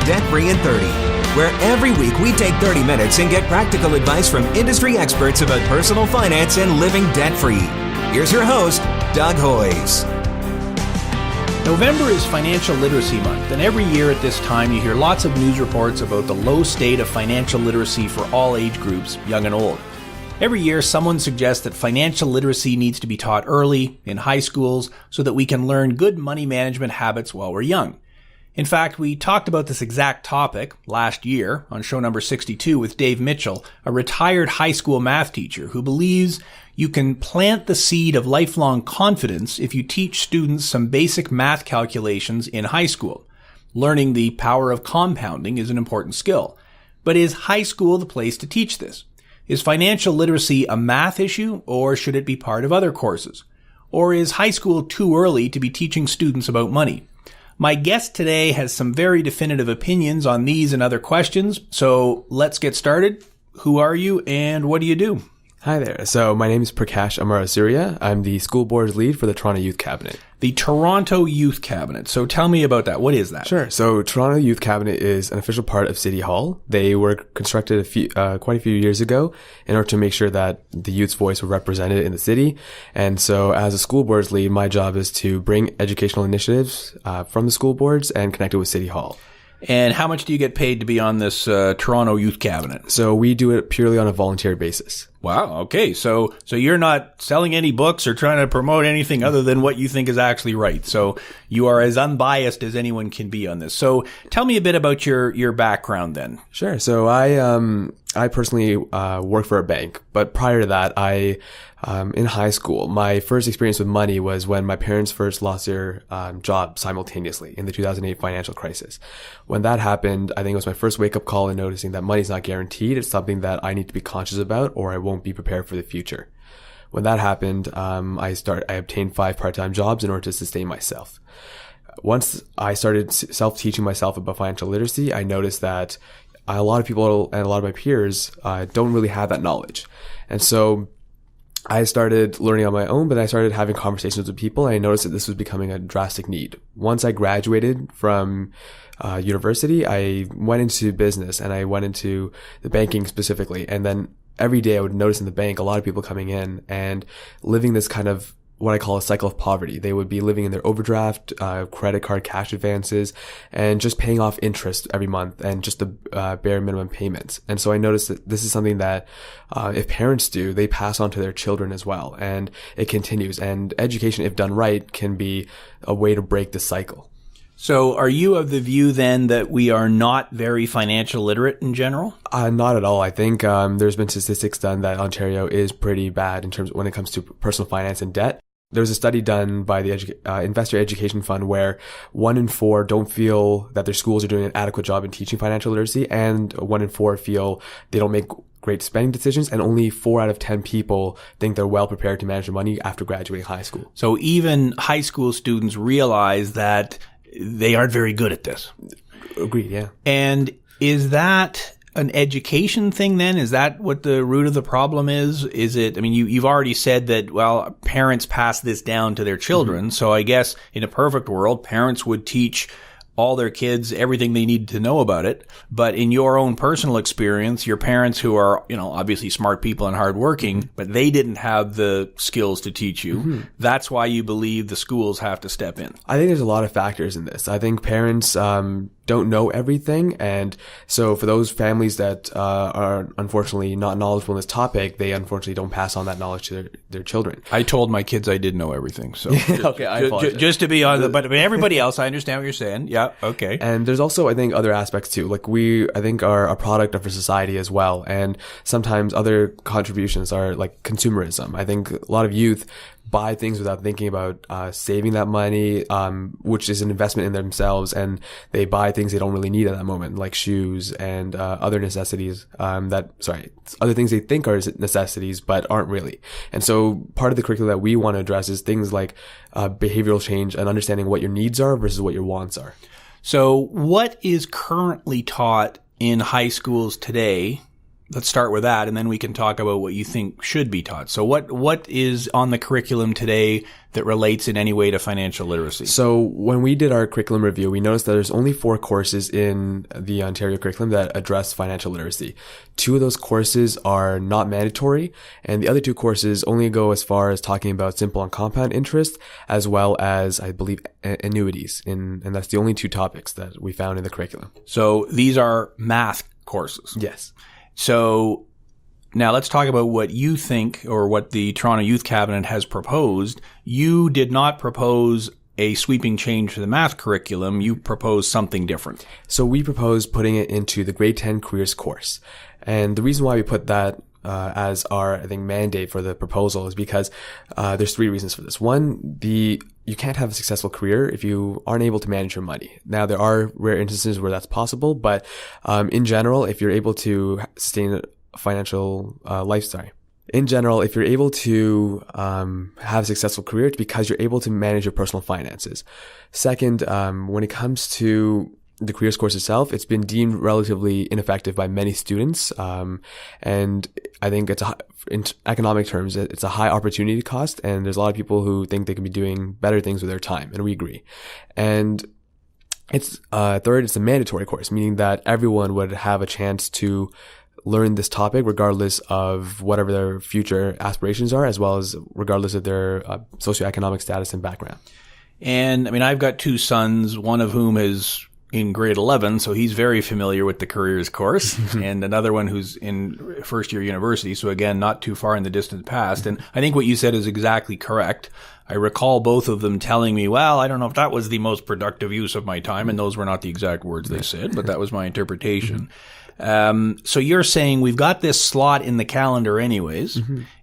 Debt Free in 30, where every week we take 30 minutes and get practical advice from industry experts about personal finance and living debt-free. Here's your host, Doug Hoyes. November is Financial Literacy Month, and every year at this time you hear lots of news reports about the low state of financial literacy for all age groups, young and old. Every year someone suggests that financial literacy needs to be taught early, in high schools, so that we can learn good money management habits while we're young. In fact, we talked about this exact topic last year on show number 62 with Dave Mitchell, a retired high school math teacher who believes you can plant the seed of lifelong confidence if you teach students some basic math calculations in high school. Learning the power of compounding is an important skill. But is high school the place to teach this? Is financial literacy a math issue, or should it be part of other courses? Or is high school too early to be teaching students about money? My guest today has some very definitive opinions on these and other questions, so let's get started. Who are you and what do you do? Hi there. So my name is Prakash Amarasooriya. I'm the school board's lead for the Toronto Youth Cabinet. The Toronto Youth Cabinet. So tell me about that. What is that? Sure. So Toronto Youth Cabinet is an official part of City Hall. They were constructed quite a few years ago in order to make sure that the youth's voice were represented in the city. And so as a school board's lead, my job is to bring educational initiatives from the school boards and connect it with City Hall. And how much do you get paid to be on this Toronto Youth Cabinet? So we do it purely on a voluntary basis. Wow. Okay. So you're not selling any books or trying to promote anything other than what you think is actually right. So you are as unbiased as anyone can be on this. So tell me a bit about your background then. Sure. So I personally work for a bank, but prior to that, in high school, my first experience with money was when my parents first lost their job simultaneously in the 2008 financial crisis. When that happened, I think it was my first wake-up call in noticing that money's not guaranteed. It's something that I need to be conscious about, or I won't be prepared for the future. When that happened, I obtained 5 part-time jobs in order to sustain myself. Once I started self-teaching myself about financial literacy, I noticed that a lot of people and a lot of my peers don't really have that knowledge. And so I started learning on my own, but I started having conversations with people, and I noticed that this was becoming a drastic need. Once I graduated from university, I went into business, and I went into the banking specifically. And then every day I would notice in the bank a lot of people coming in and living this kind of what I call a cycle of poverty. They would be living in their overdraft, credit card cash advances, and just paying off interest every month and just the bare minimum payments. And so I noticed that this is something that if parents do, they pass on to their children as well. And it continues. And education, if done right, can be a way to break the cycle. So are you of the view then that we are not very financial literate in general? Not at all. I think there's been statistics done that Ontario is pretty bad in terms of when it comes to personal finance and debt. There was a study done by the Investor Education Fund where 1 in 4 don't feel that their schools are doing an adequate job in teaching financial literacy, and 1 in 4 feel they don't make great spending decisions, and only 4 out of 10 people think they're well prepared to manage their money after graduating high school. So even high school students realize that they aren't very good at this. Agreed, yeah. And is that an education thing then? Is that what the root of the problem is? Is it, I mean, you've already said that, well, parents pass this down to their children. Mm-hmm. So I guess in a perfect world, parents would teach all their kids everything they need to know about it. But in your own personal experience, your parents who are, obviously smart people and hardworking, but they didn't have the skills to teach you. Mm-hmm. That's why you believe the schools have to step in. I think there's a lot of factors in this. I think parents, don't know everything. And so for those families that are unfortunately not knowledgeable in this topic, they unfortunately don't pass on that knowledge to their children. I told my kids I did know everything. So okay, I apologize. Just to be on but everybody else, I understand what you're saying. Yeah. Okay. And there's also, I think, other aspects too. Like I think are a product of our society as well. And sometimes other contributions are like consumerism. I think a lot of youth buy things without thinking about saving that money, which is an investment in themselves, and they buy things they don't really need at that moment, like shoes and other necessities other things they think are necessities but aren't really. And so part of the curriculum that we want to address is things like behavioral change and understanding what your needs are versus what your wants are. So what is currently taught in high schools today let's start with that, and then we can talk about what you think should be taught. So what is on the curriculum today that relates in any way to financial literacy? So when we did our curriculum review, we noticed that there's only 4 courses in the Ontario curriculum that address financial literacy. 2 of those courses are not mandatory, and the other 2 courses only go as far as talking about simple and compound interest, as well as, I believe, annuities. And that's the only 2 topics that we found in the curriculum. So these are math courses. Yes. So now let's talk about what you think, or what the Toronto Youth Cabinet has proposed. You did not propose a sweeping change to the math curriculum. You proposed something different. So we proposed putting it into the grade 10 careers course. And the reason why we put that as our, I think, mandate for the proposal is because there's 3 reasons for this. One, you can't have a successful career if you aren't able to manage your money. Now, there are rare instances where that's possible, but in general, if you're able to sustain a financial lifestyle, in general, if you're able to have a successful career, it's because you're able to manage your personal finances. Second, when it comes to the careers course itself, it's been deemed relatively ineffective by many students. And I think in economic terms, it's a high opportunity cost. And there's a lot of people who think they can be doing better things with their time. And we agree. And it's, third, it's a mandatory course, meaning that everyone would have a chance to learn this topic regardless of whatever their future aspirations are, as well as regardless of their socioeconomic status and background. And I mean, I've got 2 sons, one of whom is in grade 11, so he's very familiar with the careers course, and another one who's in first year university. So again, not too far in the distant past. And I think what you said is exactly correct. I recall both of them telling me, well, I don't know if that was the most productive use of my time. And those were not the exact words they said, but that was my interpretation. So you're saying we've got this slot in the calendar anyways,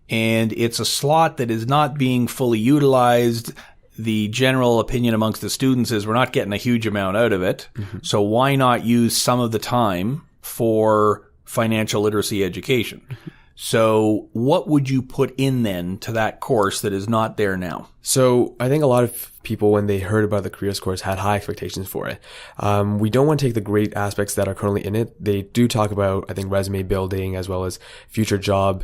and it's a slot that is not being fully utilized. The general opinion amongst the students is we're not getting a huge amount out of it. So why not use some of the time for financial literacy education? So what would you put in then to that course that is not there now? So I think a lot of people, when they heard about the careers course, had high expectations for it. We don't want to take the great aspects that are currently in it. They do talk about, I think, resume building as well as future job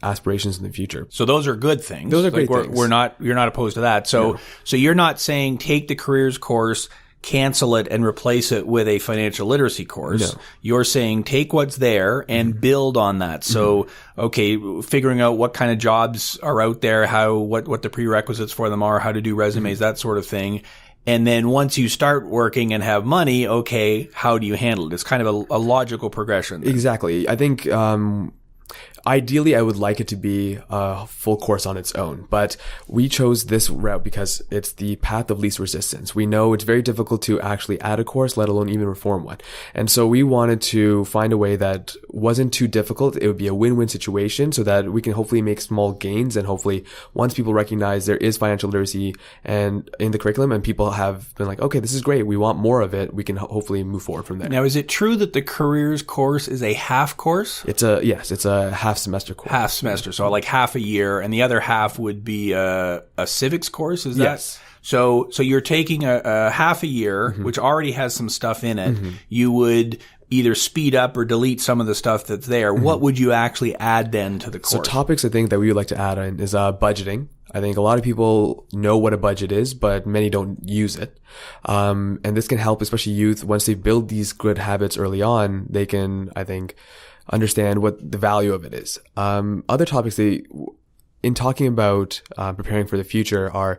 aspirations in the future. So those are good things. Those are great things. You're not opposed to that. So No. So you're not saying take the careers course, cancel it, and replace it with a financial literacy course. No. You're saying take what's there and build on that. So, okay, figuring out what kind of jobs are out there, what the prerequisites for them are, how to do resumes, that sort of thing. And then once you start working and have money, okay, how do you handle it? It's kind of a logical progression. Exactly. I think ideally, I would like it to be a full course on its own, but we chose this route because it's the path of least resistance. We know it's very difficult to actually add a course, let alone even reform one. And so we wanted to find a way that wasn't too difficult. It would be a win-win situation so that we can hopefully make small gains. And hopefully once people recognize there is financial literacy and in the curriculum and people have been like, okay, this is great, we want more of it, we can hopefully move forward from there. Now, is it true that the careers course is a half course? It's a half semester course. Half semester, so like half a year, and the other half would be a civics course, is that? Yes. So you're taking a half a year, which already has some stuff in it. You would either speed up or delete some of the stuff that's there. What would you actually add then to the course? So topics I think that we would like to add in is budgeting. I think a lot of people know what a budget is, but many don't use it. And this can help, especially youth. Once they build these good habits early on, they can, I think, understand what the value of it is. Other topics in talking about preparing for the future are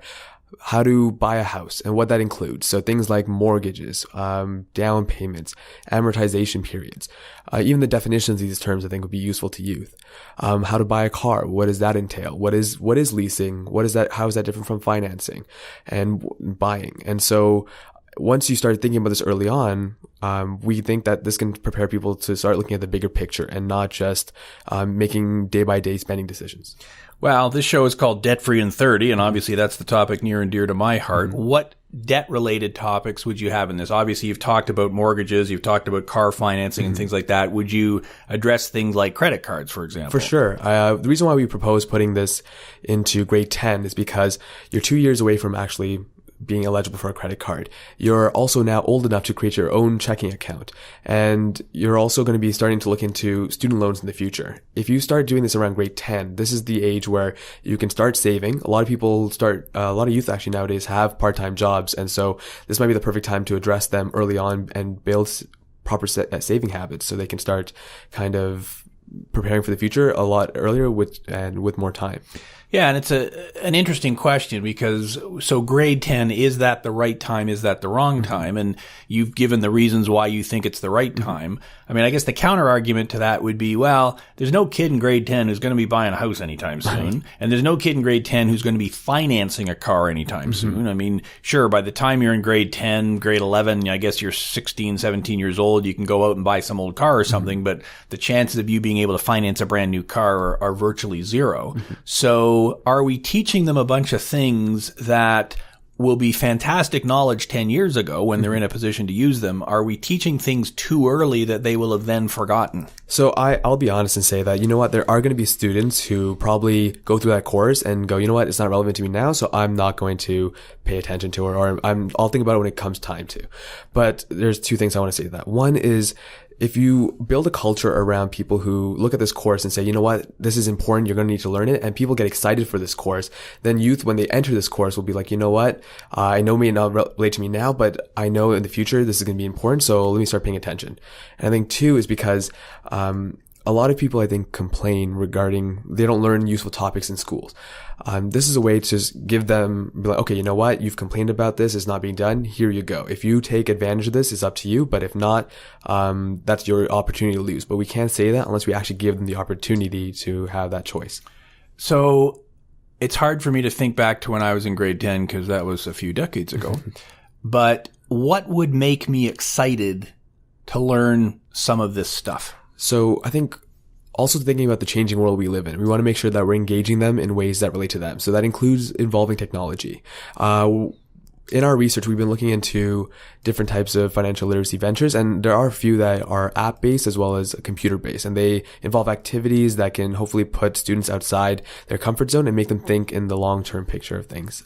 how to buy a house and what that includes. So things like mortgages, down payments, amortization periods, even the definitions of these terms I think would be useful to youth. How to buy a car, what does that entail? What is leasing? How is that different from financing and buying? And so once you start thinking about this early on, we think that this can prepare people to start looking at the bigger picture and not just making day-by-day spending decisions. Well, this show is called Debt Free in 30, and obviously that's the topic near and dear to my heart. What debt-related topics would you have in this? Obviously, you've talked about mortgages, you've talked about car financing and things like that. Would you address things like credit cards, for example? For sure. The reason why we propose putting this into grade 10 is because you're 2 years away from actually being eligible for a credit card. You're also now old enough to create your own checking account. And you're also going to be starting to look into student loans in the future. If you start doing this around grade 10, this is the age where you can start saving. A lot of youth actually nowadays have part-time jobs. And so this might be the perfect time to address them early on and build proper saving habits so they can start kind of preparing for the future a lot earlier with more time. Yeah, and it's an interesting question because so grade 10, is that the right time? Is that the wrong time? And you've given the reasons why you think it's the right time. I mean, I guess the counter argument to that would be, well, there's no kid in grade 10 who's going to be buying a house anytime soon. And there's no kid in grade 10 who's going to be financing a car anytime soon. I mean, sure, by the time you're in grade 10, grade 11, I guess you're 16, 17 years old, you can go out and buy some old car or something, but the chances of you being able to finance a brand new car are virtually zero. So are we teaching them a bunch of things that will be fantastic knowledge 10 years ago when they're in a position to use them? Are we teaching things too early that they will have then forgotten? So I'll be honest and say that, you know what, there are going to be students who probably go through that course and go, you know what, it's not relevant to me now, so I'm not going to pay attention to it, or I'll think about it when it comes time to. But there's two things I want to say to that. One is, if you build a culture around people who look at this course and say, you know what, this is important, you're going to need to learn it, and people get excited for this course, then youth, when they enter this course, will be like, you know what, I know it may not relate to me now, but I know in the future this is going to be important, so let me start paying attention. And I think two is because a lot of people, I think, complain regarding they don't learn useful topics in schools. This is a way to just give them, be like, okay, you know what? You've complained about this. It's not being done. Here you go. If you take advantage of this, it's up to you. But if not, that's your opportunity to lose. But we can't say that unless we actually give them the opportunity to have that choice. So it's hard for me to think back to when I was in grade 10 because that was a few decades ago. But what would make me excited to learn some of this stuff? So I think also thinking about the changing world we live in, we want to make sure that we're engaging them in ways that relate to them. So that includes involving technology. In our research, we've been looking into different types of financial literacy ventures, and there are a few that are app-based as well as computer-based, and they involve activities that can hopefully put students outside their comfort zone and make them think in the long-term picture of things.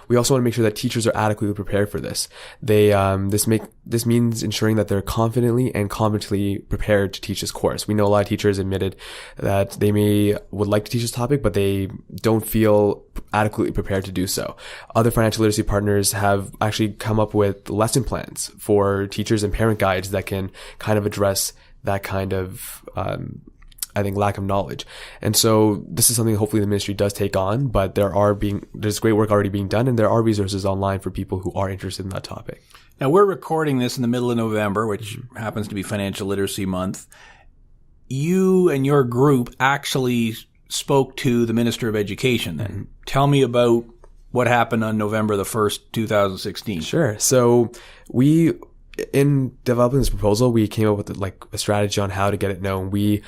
We also want to make sure that teachers are adequately prepared for this. This means ensuring that they're confidently and competently prepared to teach this course. We know a lot of teachers admitted that they would like to teach this topic, but they don't feel adequately prepared to do so. Other financial literacy partners have actually come up with lesson plans for teachers and parent guides that can kind of address that kind of, I think, lack of knowledge. And so this is something hopefully the ministry does take on, but there's great work already being done, and there are resources online for people who are interested in that topic. Now, we're recording this in the middle of November, which happens to be Financial Literacy Month. You and your group actually spoke to the Minister of Education then. Tell me about what happened on November the 1st, 2016. Sure. So in developing this proposal, we came up with a strategy on how to get it known. We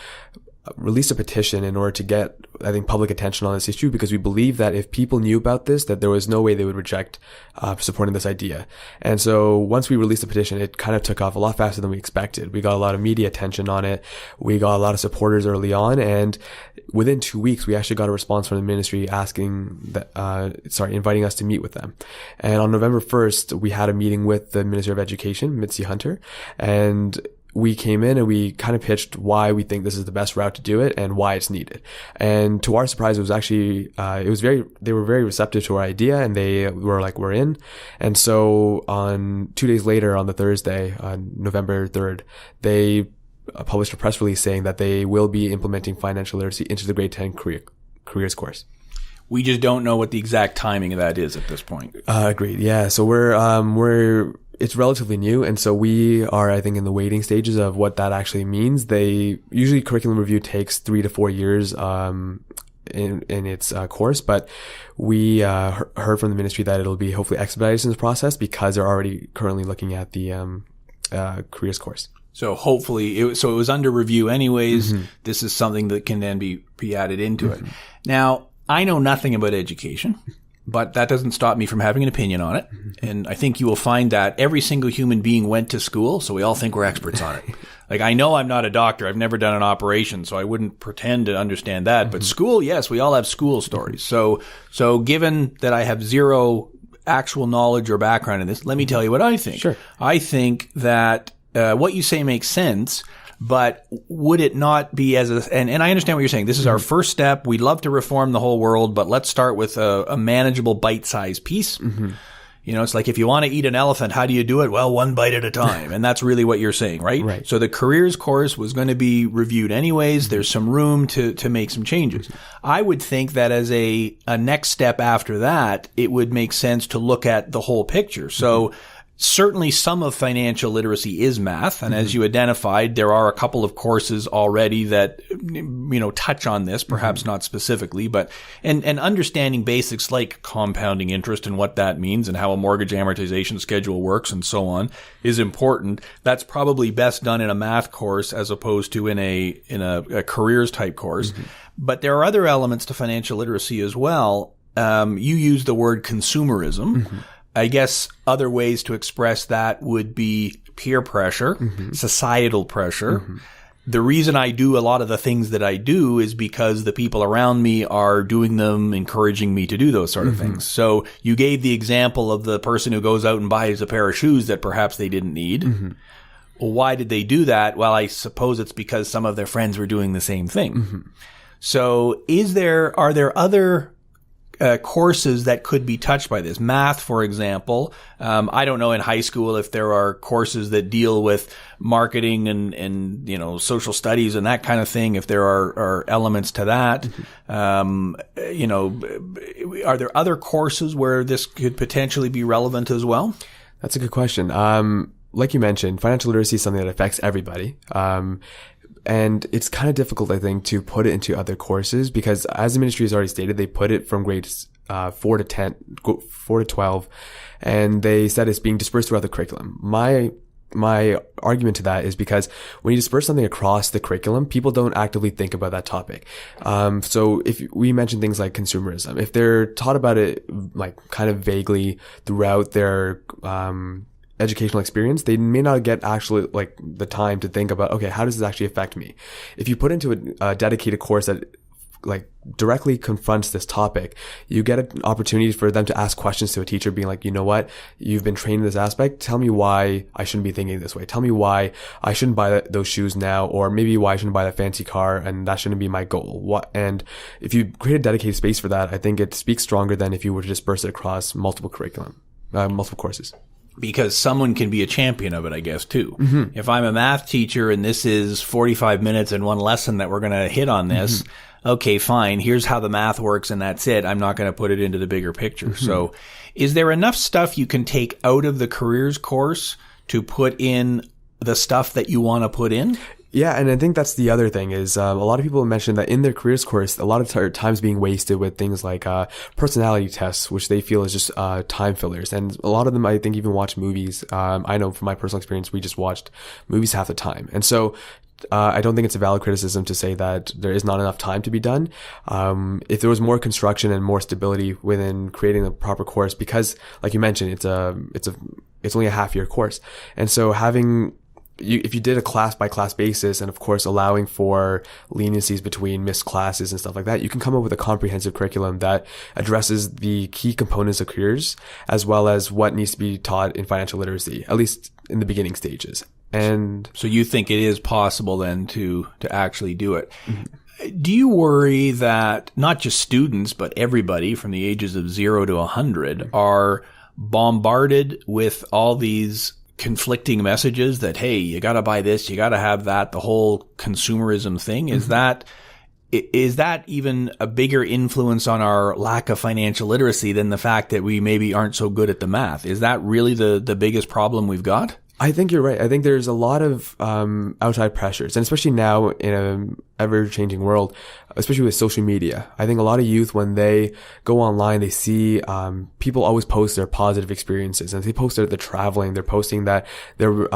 released a petition in order to get, I think, public attention on this issue, because we believe that if people knew about this, that there was no way they would reject supporting this idea. And so once we released the petition, it kind of took off a lot faster than we expected. We got a lot of media attention on it. We got a lot of supporters early on, and within 2 weeks, we actually got a response from the ministry inviting us to meet with them. And on November 1st, we had a meeting with the Minister of Education, Mitzi Hunter, and we came in and we kind of pitched why we think this is the best route to do it and why it's needed. And to our surprise, it was actually, they were very receptive to our idea, and they were like, we're in. And so on 2 days later, on the Thursday, on November 3rd, they published a press release saying that they will be implementing financial literacy into the grade 10 careers course. We just don't know what the exact timing of that is at this point. Agreed. Yeah. So it's relatively new, and so we are, I think, in the waiting stages of what that actually means. Usually curriculum review takes 3 to 4 years in its course, but we heard from the ministry that it'll be hopefully expedited in this process because they're already currently looking at the careers course. So hopefully, it was under review anyways. This is something that can then be added into it. Now, I know nothing about education, but that doesn't stop me from having an opinion on it. And I think you will find that every single human being went to school, so we all think we're experts on it. Like, I know I'm not a doctor. I've never done an operation, so I wouldn't pretend to understand that. But school, yes, we all have school stories. So given that I have zero actual knowledge or background in this, let me tell you what I think. Sure. I think that what you say makes sense, but would it not be and I understand what you're saying. This is our first step. We'd love to reform the whole world, but let's start with a manageable bite-sized piece. You know, it's like if you want to eat an elephant, how do you do it? Well, one bite at a time. And that's really what you're saying, right? Right. So the careers course was going to be reviewed anyways. There's some room to make some changes. I would think that as a next step after that, it would make sense to look at the whole picture. So certainly some of financial literacy is math. And as you identified, there are a couple of courses already that, you know, touch on this, perhaps not specifically, but, and understanding basics like compounding interest and what that means and how a mortgage amortization schedule works and so on is important. That's probably best done in a math course as opposed to in a careers type course. But there are other elements to financial literacy as well. You use the word consumerism. I guess other ways to express that would be peer pressure, societal pressure. The reason I do a lot of the things that I do is because the people around me are doing them, encouraging me to do those sort of things. So you gave the example of the person who goes out and buys a pair of shoes that perhaps they didn't need. Well, why did they do that? Well, I suppose it's because some of their friends were doing the same thing. So are there other courses that could be touched by this? Math, for example. I don't know in high school if there are courses that deal with marketing and you know, social studies and that kind of thing, if there are elements to that. You know, are there other courses where this could potentially be relevant as well? That's a good question. Like you mentioned, financial literacy is something that affects everybody. And it's kind of difficult, I think, to put it into other courses because, as the ministry has already stated, they put it from grades 4 to 12, and they said it's being dispersed throughout the curriculum. My argument to that is because when you disperse something across the curriculum, people don't actively think about that topic. So if we mention things like consumerism, if they're taught about it like kind of vaguely throughout their educational experience, they may not get actually like the time to think about, okay, how does this actually affect me? If you put into a dedicated course that like directly confronts this topic, you get an opportunity for them to ask questions to a teacher being like, you know what, you've been trained in this aspect. Tell me why I shouldn't be thinking this way. Tell me why I shouldn't buy those shoes now, or maybe why I shouldn't buy that fancy car and that shouldn't be my goal. And if you create a dedicated space for that, I think it speaks stronger than if you were to disperse it across multiple courses. Because someone can be a champion of it, I guess, too. If I'm a math teacher and this is 45 minutes and one lesson that we're going to hit on this, okay, fine. Here's how the math works and that's it. I'm not going to put it into the bigger picture. So is there enough stuff you can take out of the careers course to put in the stuff that you want to put in? Yeah, and I think that's the other thing is a lot of people mention that in their careers course, a lot of time's being wasted with things like personality tests, which they feel is just time fillers. And a lot of them, I think, even watch movies. I know from my personal experience, we just watched movies half the time. And so I don't think it's a valid criticism to say that there is not enough time to be done. If there was more construction and more stability within creating a proper course, because like you mentioned, it's only a half year course. And so if you did a class by class basis and of course allowing for leniencies between missed classes and stuff like that, you can come up with a comprehensive curriculum that addresses the key components of careers as well as what needs to be taught in financial literacy, at least in the beginning stages. And so you think it is possible then to actually do it. Do you worry that not just students, but everybody from the ages of 0 to 100 are bombarded with all these conflicting messages that, hey, you got to buy this, you got to have that, the whole consumerism thing? Is that even a bigger influence on our lack of financial literacy than the fact that we maybe aren't so good at the math? Is that really the biggest problem we've got? I think you're right. I think there's a lot of outside pressures, and especially now in an ever-changing world, especially with social media. I think a lot of youth, when they go online, they see people always post their positive experiences, and they post that they're traveling. They're posting that they're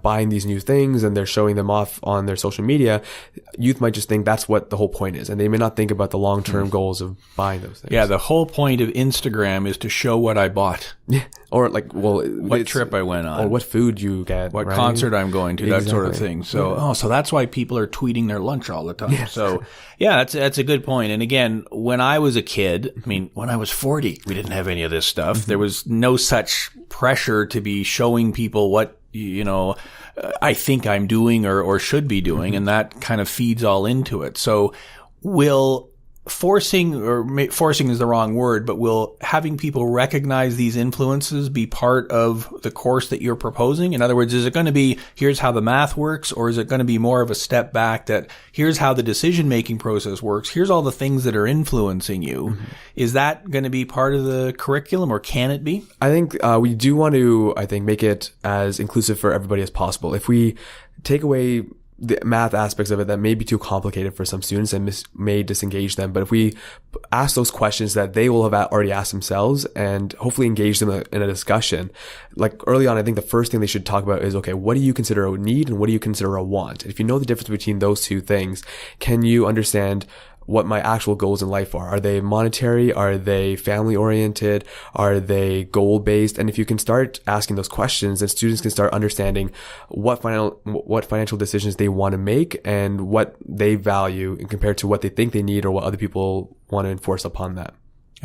buying these new things and they're showing them off on their social media, youth might just think that's what the whole point is. And they may not think about the long-term goals of buying those things. Yeah, the whole point of Instagram is to show what I bought. Or like, well, what trip I went on. Or what food you get. What right? concert I'm going to, that sort of thing. So, so that's why people are tweeting their lunch all the time. Yeah. So, yeah, that's a good point. And again, when I was a kid, I mean, when I was 40, we didn't have any of this stuff. There was no such pressure to be showing people what, I think I'm doing or should be doing. And that kind of feeds all into it. So will forcing is the wrong word, but will having people recognize these influences be part of the course that you're proposing? In other words, is it going to be, here's how the math works, or is it going to be more of a step back that here's how the decision-making process works, here's all the things that are influencing you? Is that going to be part of the curriculum, or can it be? I think we do want to, make it as inclusive for everybody as possible. If we take away the math aspects of it that may be too complicated for some students and may disengage them. But if we ask those questions that they will have already asked themselves and hopefully engage them in a discussion, like early on, I think the first thing they should talk about is, okay, what do you consider a need and what do you consider a want? If you know the difference between those two things, can you understand what my actual goals in life are? Are they monetary? Are they family oriented? Are they goal based? And if you can start asking those questions, then students can start understanding what financial decisions they want to make and what they value compared to what they think they need or what other people want to enforce upon that.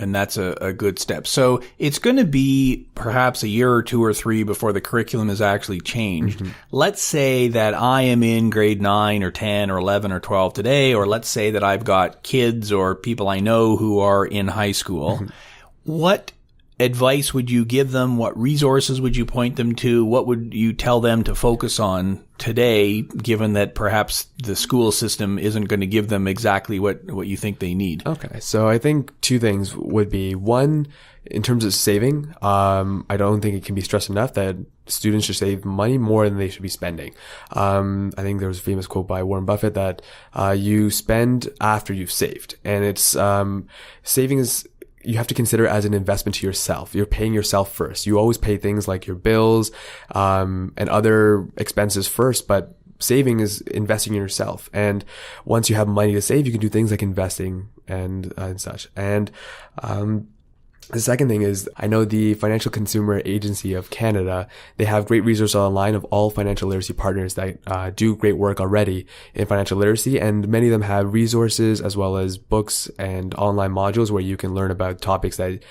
And that's a good step. So it's going to be perhaps a year or two or three before the curriculum is actually changed. Let's say that I am in grade 9 or 10 or 11 or 12 today, or let's say that I've got kids or people I know who are in high school. What advice would you give them? What resources would you point them to? What would you tell them to focus on today, given that perhaps the school system isn't going to give them exactly what you think they need? Okay. So I think two things would be, one, in terms of saving, I don't think it can be stressed enough that students should save money more than they should be spending. I think there was a famous quote by Warren Buffett that you spend after you've saved. And it's saving is, you have to consider as an investment to yourself. You're paying yourself first. You always pay things like your bills, and other expenses first, but saving is investing in yourself. And once you have money to save, you can do things like investing and such. And, the second thing is, I know the Financial Consumer Agency of Canada, they have great resources online of all financial literacy partners that do great work already in financial literacy. And many of them have resources as well as books and online modules where you can learn about topics that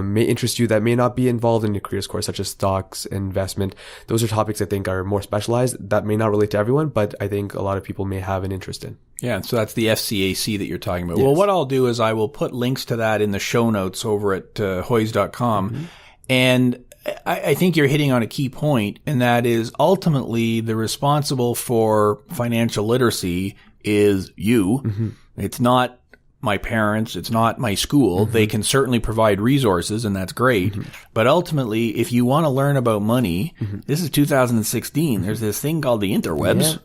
may interest you that may not be involved in your careers course, such as stocks, investment. Those are topics I think are more specialized that may not relate to everyone, but I think a lot of people may have an interest in. Yeah, so that's the FCAC that you're talking about. Yes. Well, what I'll do is I will put links to that in the show notes over at hoys.com. And I think you're hitting on a key point, and that is ultimately the responsible for financial literacy is you. It's not my parents. It's not my school. They can certainly provide resources, and that's great. But ultimately, if you want to learn about money, this is 2016. There's this thing called the interwebs.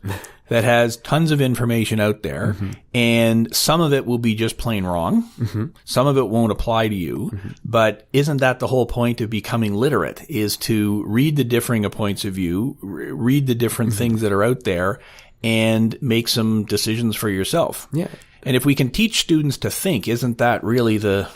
That has tons of information out there, and some of it will be just plain wrong. Some of it won't apply to you. But isn't that the whole point of becoming literate, is to read the differing points of view, read the different things that are out there, and make some decisions for yourself? Yeah. And if we can teach students to think, isn't that really the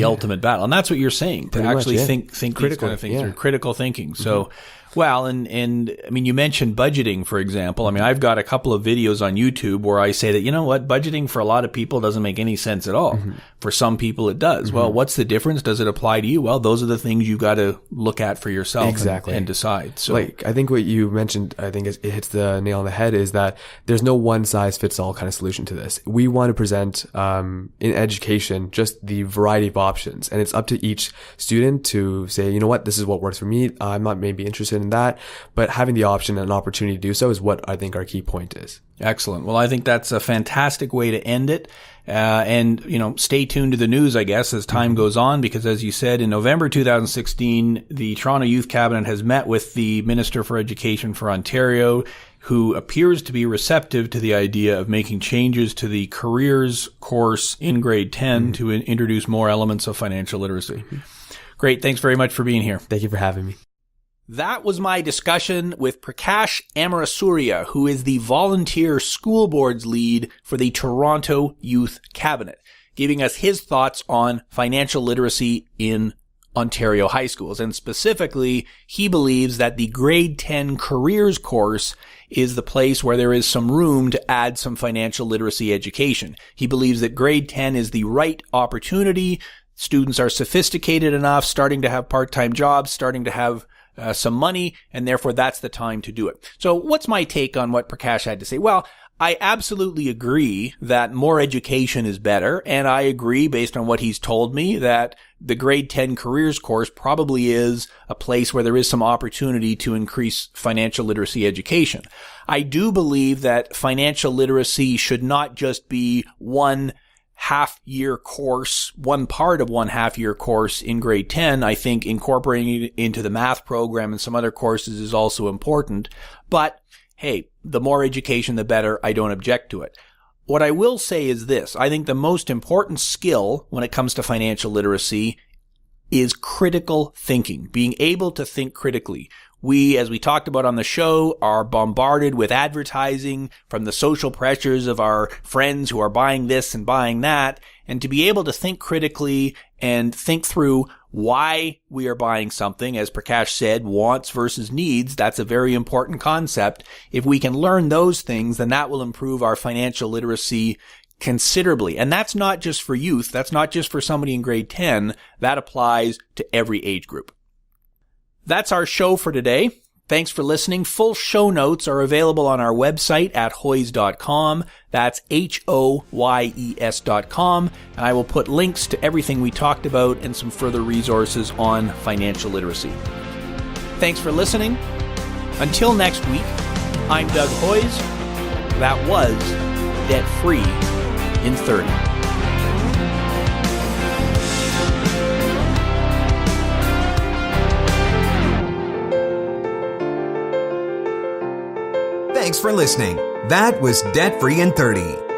ultimate battle? And that's what you're saying, to actually think critical, these kind of things through, critical thinking. So, well, and I mean, you mentioned budgeting, for example. I mean, I've got a couple of videos on YouTube where I say that, you know what, budgeting for a lot of people doesn't make any sense at all. For some people, it does. Well, what's the difference? Does it apply to you? Well, those are the things you've got to look at for yourself and decide. So, like, I think what you mentioned, I think it hits the nail on the head, is that there's no one size fits all kind of solution to this. We want to present, in education, just the variety of options. And it's up to each student to say, you know what, this is what works for me. I'm not maybe interested in that, but having the option and an opportunity to do so is what I think our key point is. Excellent. Well, I think that's a fantastic way to end it. And, stay tuned to the news, I guess, as time goes on, because as you said, in November 2016, the Toronto Youth Cabinet has met with the Minister for Education for Ontario, who appears to be receptive to the idea of making changes to the careers course in grade 10 to introduce more elements of financial literacy. Great. Thanks very much for being here. Thank you for having me. That was my discussion with Prakash Amarasooriya, who is the volunteer school boards lead for the Toronto Youth Cabinet, giving us his thoughts on financial literacy in Ontario high schools. And specifically, he believes that the grade 10 careers course is the place where there is some room to add some financial literacy education. He believes that grade 10 is the right opportunity. Students are sophisticated enough, starting to have part-time jobs, starting to have some money, and therefore that's the time to do it. So what's my take on what Prakash had to say? Well, I absolutely agree that more education is better, and I agree based on what he's told me that the grade 10 careers course probably is a place where there is some opportunity to increase financial literacy education. I do believe that financial literacy should not just be one half-year course, one part of one half-year course in grade 10. I think incorporating it into the math program and some other courses is also important. But hey, the more education, the better. I don't object to it. What I will say is this. I think the most important skill when it comes to financial literacy is critical thinking, being able to think critically. We, as we talked about on the show, are bombarded with advertising from the social pressures of our friends who are buying this and buying that. And to be able to think critically and think through why we are buying something, as Prakash said, wants versus needs, that's a very important concept. If we can learn those things, then that will improve our financial literacy considerably. And that's not just for youth. That's not just for somebody in grade 10. That applies to every age group. That's our show for today. Thanks for listening. Full show notes are available on our website at hoyes.com. That's HOYES.com. And I will put links to everything we talked about and some further resources on financial literacy. Thanks for listening. Until next week, I'm Doug Hoyes. That was Debt Free in 30. Thanks for listening. That was Debt Free in 30.